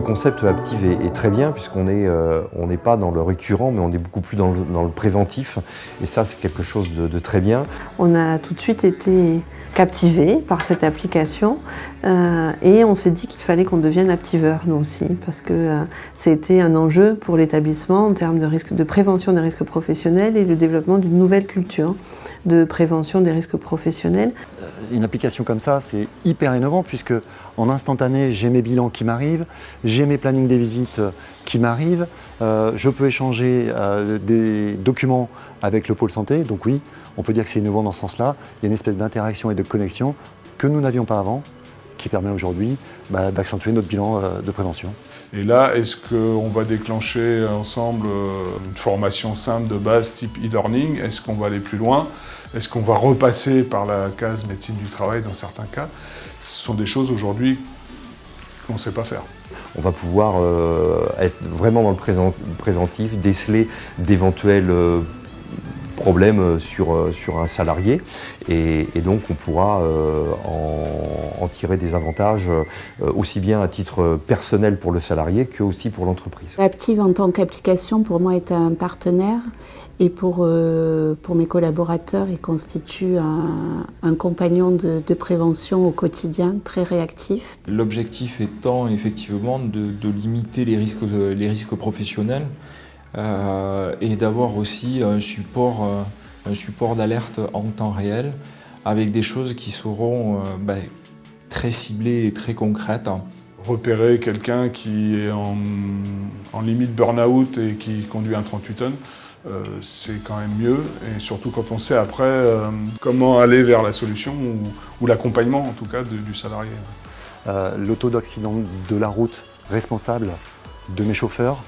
concept Aptiv est très bien puisqu'on n'est pas dans le récurrent, mais on est beaucoup plus dans le préventif. Et ça, c'est quelque chose de très bien. On a tout de suite été captivés par cette application et on s'est dit qu'il fallait qu'on devienne Aptiveur nous aussi parce que c'était un enjeu pour l'établissement en termes de prévention des risques professionnels et le développement d'une nouvelle culture de prévention des risques professionnels. Une application comme ça, c'est hyper innovant puisque en instantané, j'ai mes bilans qui m'arrivent, j'ai mes plannings des visites qui m'arrivent, je peux échanger des documents avec le pôle santé, donc oui, on peut dire que c'est innovant dans ce sens-là. Il y a une espèce d'interaction et de connexion que nous n'avions pas avant, qui permet aujourd'hui d'accentuer notre bilan de prévention. Et là, est-ce qu'on va déclencher ensemble une formation simple de base type e-learning? Est-ce qu'on va aller plus loin? Est-ce qu'on va repasser par la case médecine du travail dans certains cas? Ce sont des choses aujourd'hui qu'on ne sait pas faire. On va pouvoir être vraiment dans le préventif, déceler d'éventuels problèmes sur un salarié et donc on pourra en tirer des avantages aussi bien à titre personnel pour le salarié que aussi pour l'entreprise. Aptiv en tant qu'application pour moi est un partenaire et pour mes collaborateurs il constitue un compagnon de prévention au quotidien très réactif. L'objectif étant effectivement de limiter les risques professionnels et d'avoir aussi un support d'alerte en temps réel avec des choses qui seront très ciblées et très concrètes. Repérer quelqu'un qui est en limite burn-out et qui conduit un 38 tonnes, c'est quand même mieux, et surtout quand on sait après comment aller vers la solution ou l'accompagnement en tout cas du salarié. Le taux d'accident de la route responsable de mes chauffeurs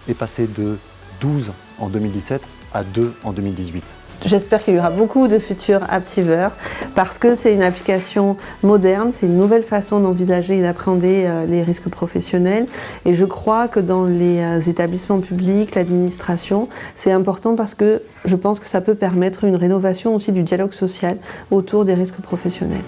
est passé de 12 en 2017 à 2 en 2018. J'espère qu'il y aura beaucoup de futurs Aptiveurs parce que c'est une application moderne, c'est une nouvelle façon d'envisager et d'appréhender les risques professionnels. Et je crois que dans les établissements publics, l'administration, c'est important parce que je pense que ça peut permettre une rénovation aussi du dialogue social autour des risques professionnels.